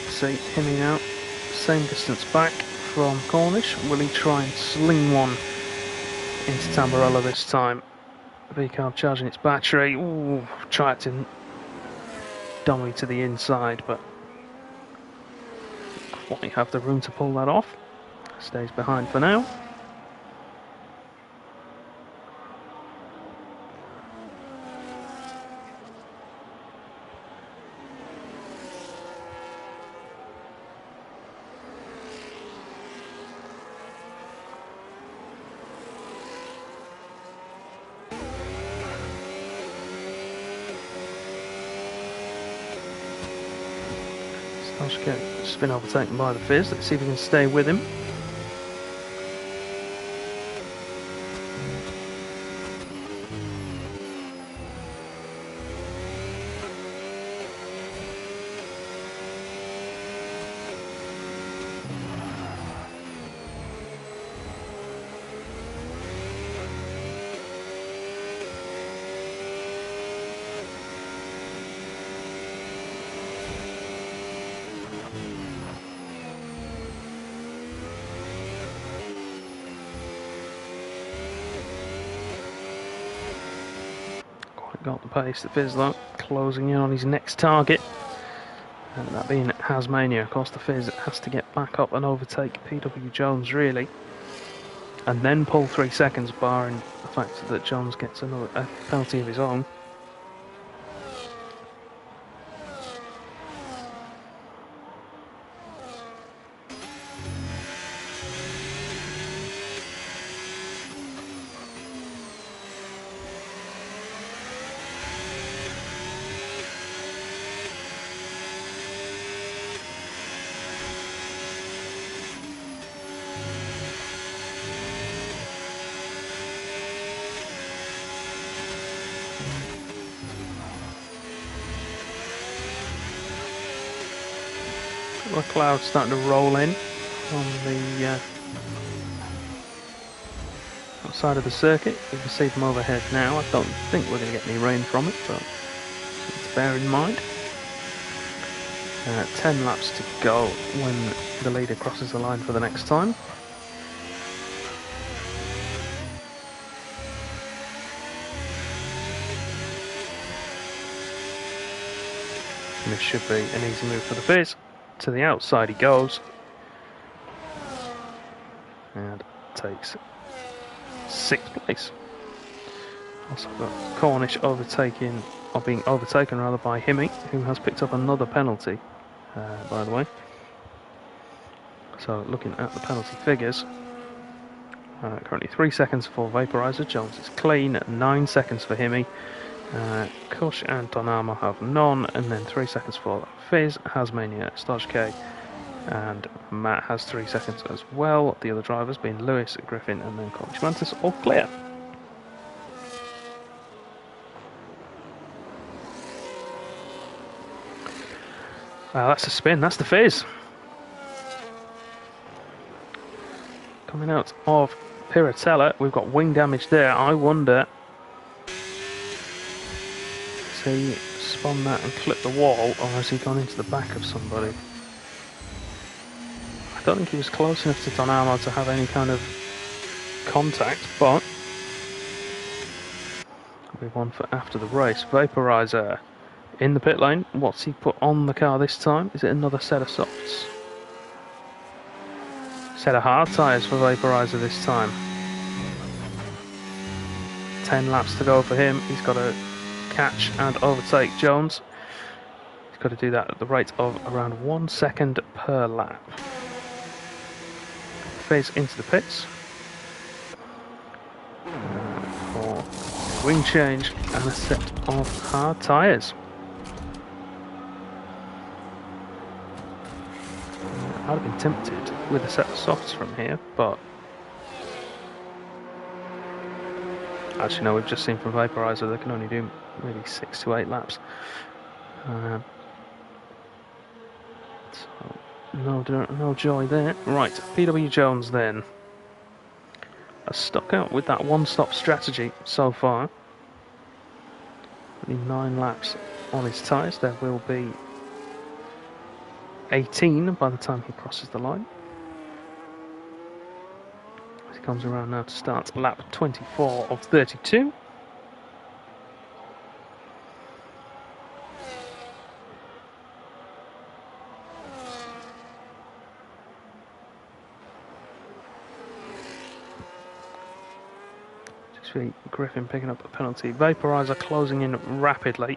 See, Himmy now, same distance back from Cornish. Will he try and sling one into Tamburello this time? V-Carb charging its battery. Ooh, tried to dummy to the inside, but quite have the room to pull that off. Stays behind for now. Just been overtaken by the Fizz. Let's see if we can stay with him. got the pace. The Fizz though closing in on his next target, and that being Tasmania. Of course, the Fizz has to get back up and overtake PW Jones really, and then pull 3 seconds, barring the fact that Jones gets a penalty of his own. The clouds starting to roll in on the outside of the circuit. You can see them overhead now. I don't think we're going to get any rain from it, but let's bear in mind. 10 laps to go when the leader crosses the line for the next time. And this should be an easy move for the Fizz. To the outside he goes, and takes 6th place. Also got Cornish overtaking, or being overtaken rather, by Himmy, who has picked up another penalty, by the way. So looking at the penalty figures, currently 3 seconds for Vaporizer, Jones is clean, 9 seconds for Himmy, Kush and Donama have none, and then 3 seconds for Fizz, Hasmania, Stojke, and Matt has 3 seconds as well. The other drivers being Lewis, Griffin, and then Cornish Mantis, all clear. That's a spin, that's the Fizz. Coming out of Piratella, we've got wing damage there. I wonder, has he spun that and clipped the wall, or has he gone into the back of somebody? I don't think he was close enough to Donamo to have any kind of contact, but we won for after the race. Vaporizer in the pit lane. What's he put on the car this time? Is it another set of softs? Set of hard tyres for Vaporizer this time. 10 laps to go for him. He's got to catch and overtake Jones. He's got to do that at the rate of around 1 second per lap. Fizz into the pits for a wing change and a set of hard tyres. I'd have been tempted with a set of softs from here, but actually no, we've just seen from Vaporizer they can only do maybe 6 to 8 laps. So no joy there. Right, PW Jones then has stuck out with that one-stop strategy so far. Only 9 laps on his tyres. There will be 18 by the time he crosses the line. As he comes around now to start lap 24 of 32. Griffin picking up a penalty. Vaporizer closing in rapidly.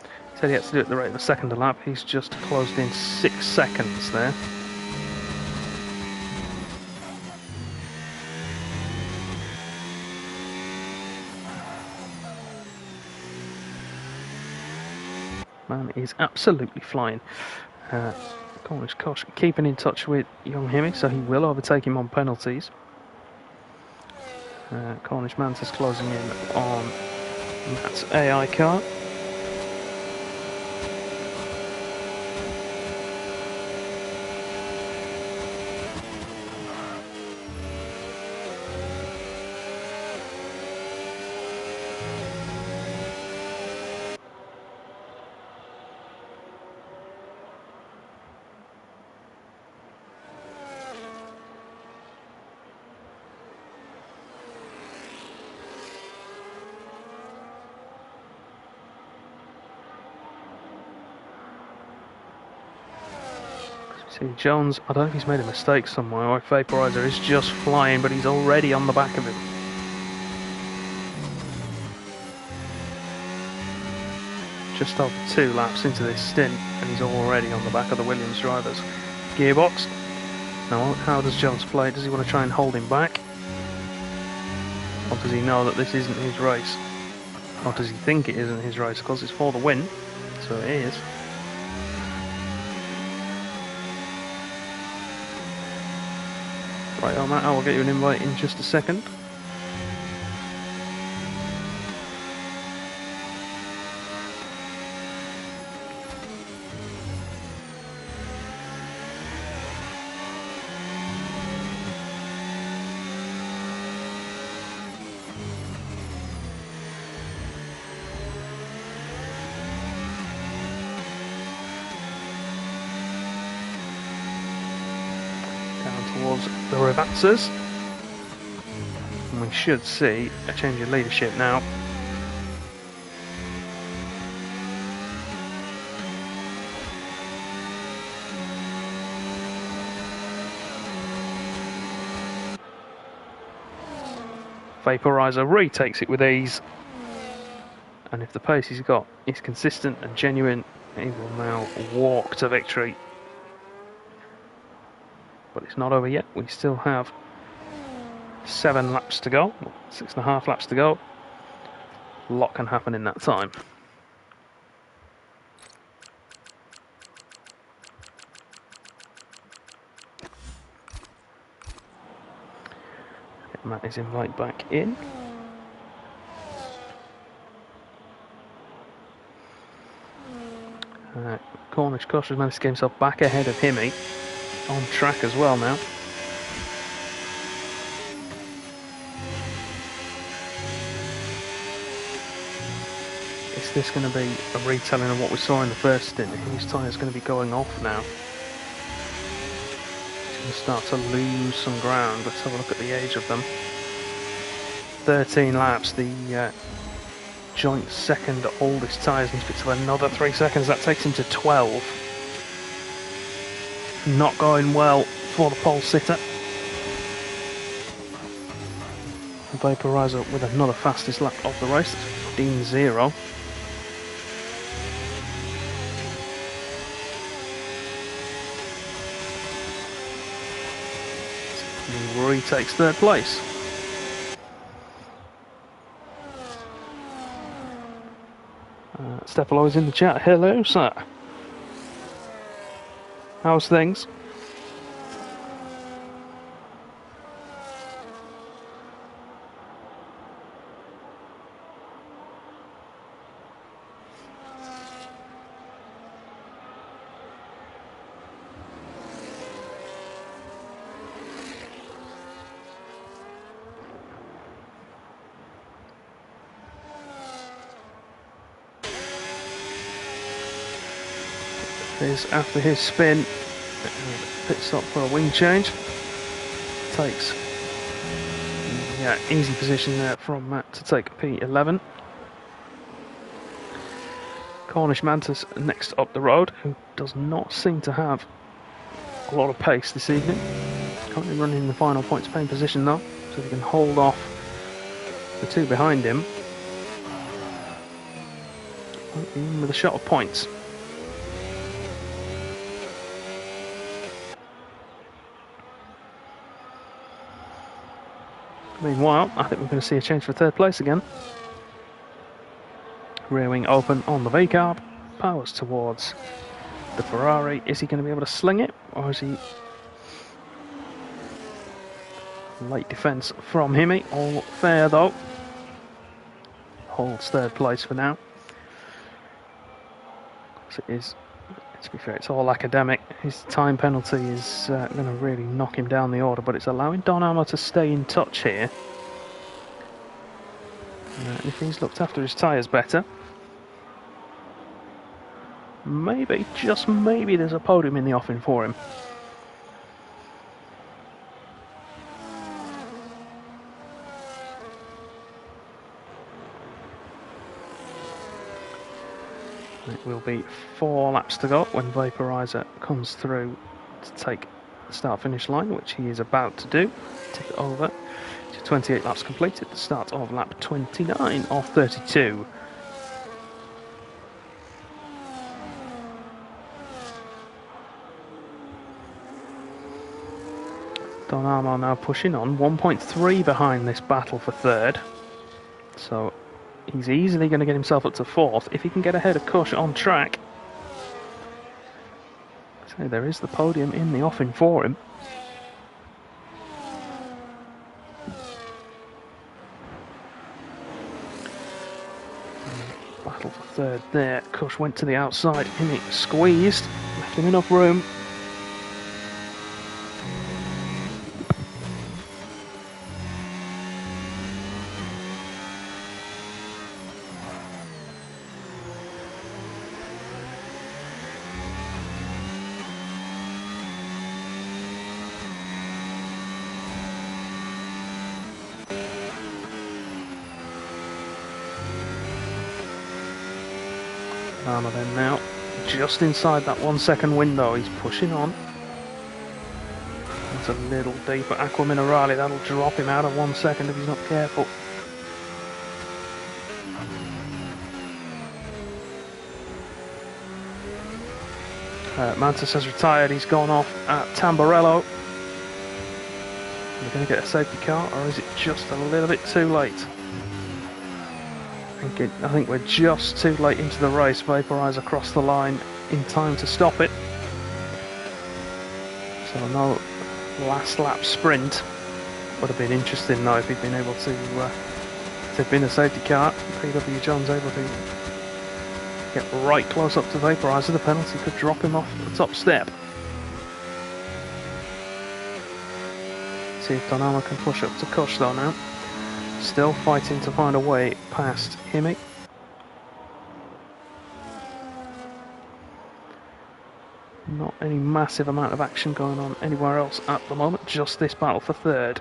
He said he had to do it at the rate of a second a lap. He's just closed in 6 seconds there. Man is absolutely flying. Cornish Kosh keeping in touch with young Himmy, so he will overtake him on penalties. Cornish Mantis closing in on Matt's AI car. See, Jones, I don't know if he's made a mistake somewhere, or if Vaporizer is just flying, but he's already on the back of him. Just over 2 laps into this stint, and he's already on the back of the Williams driver's gearbox. Now, how does Jones play? Does he want to try and hold him back? Or does he know that this isn't his race? Or does he think it isn't his race? Because it's for the win, so it is. Right, Matt, I will get you an invite in just a second. Towards the Revatzers, and we should see a change of leadership now. Vaporizer retakes it with ease, and if the pace he's got is consistent and genuine, he will now walk to victory. But it's not over yet. We still have 7 laps to go, 6.5 laps to go. A lot can happen in that time. Get Matty's invite back in. Cornish Kosh has managed to get himself back ahead of Himi. On track as well now. Is this going to be a retelling of what we saw in the first stint? His tyre's going to be going off now. He's going to start to lose some ground. Let's have a look at the age of them. 13 laps, the joint second oldest tyres needs to pick up another 3 seconds. That takes him to 12. Not going well for the pole sitter. Vaporizer with another fastest lap of the race, 15.0. He retakes 3rd place. Stepolo is in the chat. Hello, sir. How's things? After his spin, pit stop for a wing change. Takes easy position there from Matt to take P11. Cornish Mantis next up the road, who does not seem to have a lot of pace this evening. Currently running in the final points paying position though, so he can hold off the 2 behind him with a shot of points. Meanwhile, I think we're going to see a change for 3rd place again. Rear wing open on the V-carb, powers towards the Ferrari. Is he going to be able to sling it, or is he... Late defence from Himi, all fair though. Holds 3rd place for now. So it is, to be fair, it's all academic. His time penalty is going to really knock him down the order, but it's allowing Don Almo to stay in touch here. And if he's looked after his tyres better, maybe, just maybe, there's a podium in the offing for him. It will be 4 laps to go when Vaporizer comes through to take the start-finish line, which he is about to do. Tip it over to 28 laps completed, the start of lap 29 of 32. Don Armo now pushing on, 1.3 behind this battle for third. So he's easily going to get himself up to fourth if he can get ahead of Kush on track. So there is the podium in the offing for him. Battle for third there. Kush went to the outside. Himmy squeezed, left him enough room. Armour then now, just inside that 1 second window, he's pushing on. It's a little deeper Aqua Minerale, that'll drop him out of 1 second if he's not careful. Mantis has retired, he's gone off at Tamburello. We're going to get a safety car, or is it just a little bit too late? I think we're just too late into the race. Vaporizer across the line in time to stop it. So no last lap sprint. Would have been interesting though if he'd been able to, if there'd been a safety car. PW John's able to get right close up to Vaporizer. The penalty could drop him off the top step. See if Don Armo can push up to Kush though now. Still fighting to find a way past Himmy. Not any massive amount of action going on anywhere else at the moment, just this battle for third,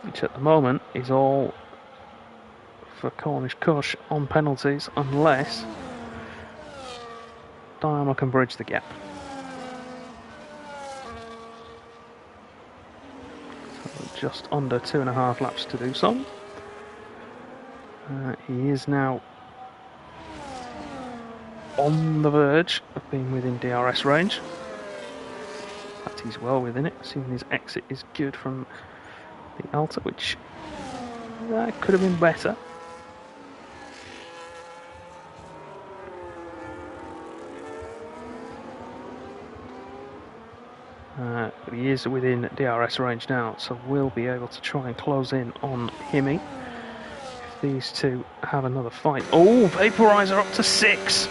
which at the moment is all for Cornish Kush on penalties, unless Don Armo can bridge the gap. Just under 2.5 laps to do so. He is now on the verge of being within DRS range. In fact, he's well within it, assuming his exit is good from the Alta, which could have been better. But he is within DRS range now, so we'll be able to try and close in on Himmy if these two have another fight. Oh, Vaporizer up to 6.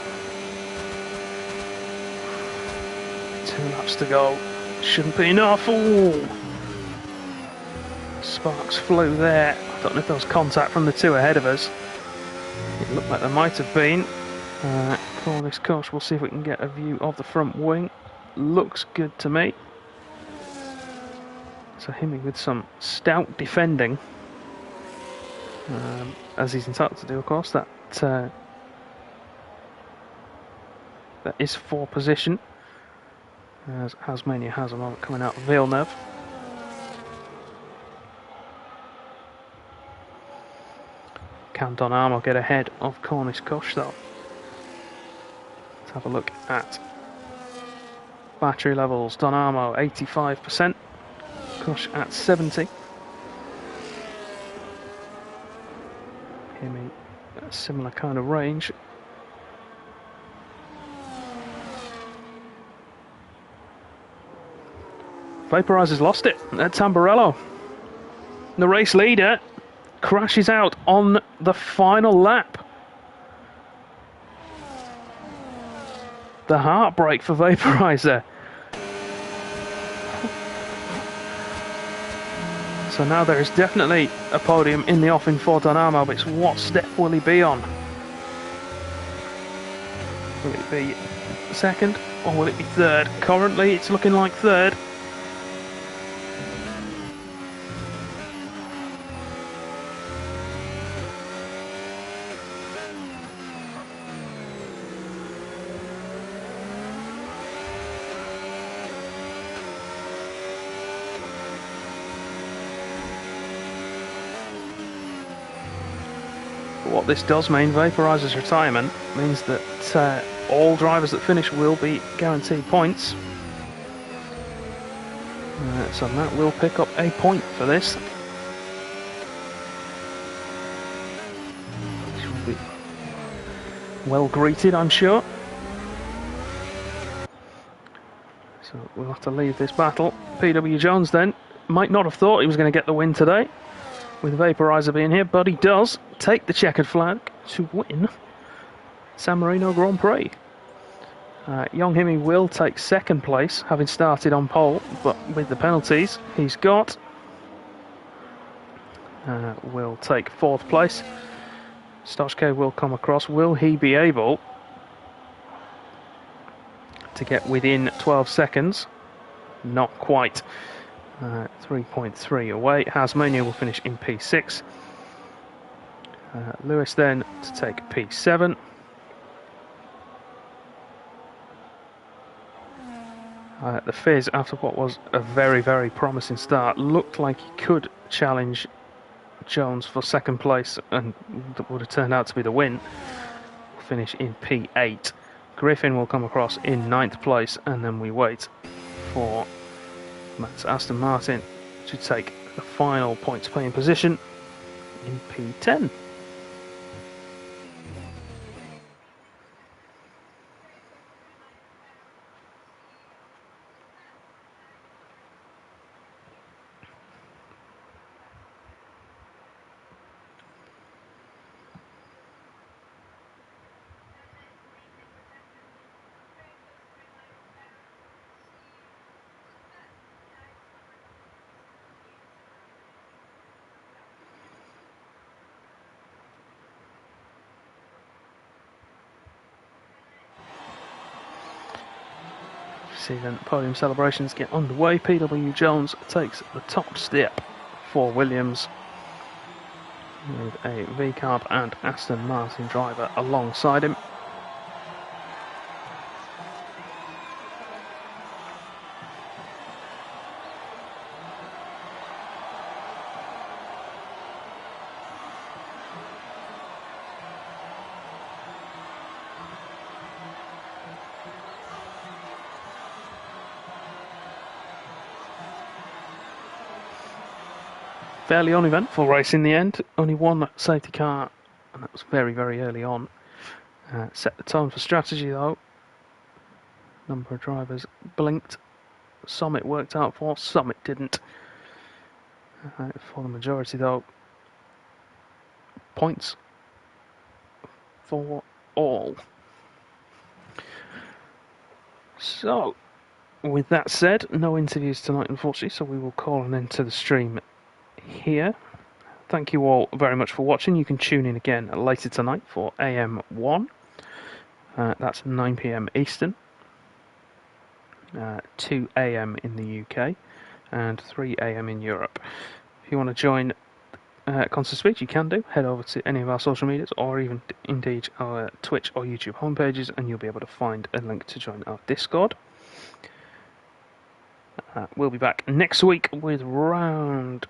2 laps to go. Shouldn't be enough. Oh, sparks flew there. I don't know if there was contact from the two ahead of us. It looked like there might have been. Cornish Kush, we'll see if we can get a view of the front wing. Looks good to me. So Himmy with some stout defending, as he's entitled to do, of course. That is for position, as Hasmania has a moment coming out of Villeneuve. Can Don Armo get ahead of Cornish Kush though? Let's have a look at battery levels. Don Armo 85%. Kush at 70. Himmy, a similar kind of range. Vaporizer's lost it at Tamburello. The race leader crashes out on the final lap. The heartbreak for Vaporizer. So now there is definitely a podium in the offing for Don Armo, but it's what step will he be on? Will it be second or will it be third? Currently it's looking like third. what this does mean, Vaporizer's retirement, means that all drivers that finish will be guaranteed points. So Matt will pick up a point for this. Which will be well greeted, I'm sure. So we'll have to leave this battle. PW Jones then might not have thought he was going to get the win today, with Vaporizer being here, but he does take the checkered flag to win San Marino Grand Prix. Young Himi will take second place, having started on pole, but with the penalties he's got, will take fourth place. Stoshke will come across. Will he be able to get within 12 seconds? Not quite. 3.3 away. Hasmania will finish in P6. Lewis then to take P7. The Fizz, after what was a very, very promising start, looked like he could challenge Jones for second place, and that would have turned out to be the win. We'll finish in P8. Griffin will come across in 9th place, and then we wait for Matt's Aston Martin to take the final points paying position in P10. See then podium celebrations get underway. PW Jones takes the top step for Williams, with a V-Carb and Aston Martin driver alongside him. Fairly uneventful race in the end. Only one safety car, and that was very, very early on. Set the tone for strategy though. Number of drivers blinked. Some it worked out for, some it didn't. For the majority though, points for all. So, with that said, no interviews tonight unfortunately, so we will call an end to the stream here. Thank you all very much for watching. You can tune in again later tonight for AM1. That's 9 PM Eastern, 2 AM in the UK, and 3 AM in Europe. If you want to join Constant Speech, you can do. Head over to any of our social medias, or even indeed our Twitch or YouTube homepages, and you'll be able to find a link to join our Discord. We'll be back next week with round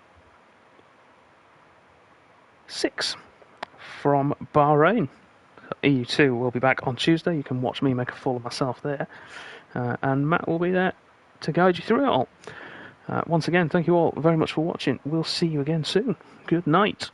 6 from Bahrain. EU2 will be back on Tuesday. You can watch me make a fool of myself there, and Matt will be there to guide you through it all. Once again, thank you all very much for watching. We'll see you again soon. Good night.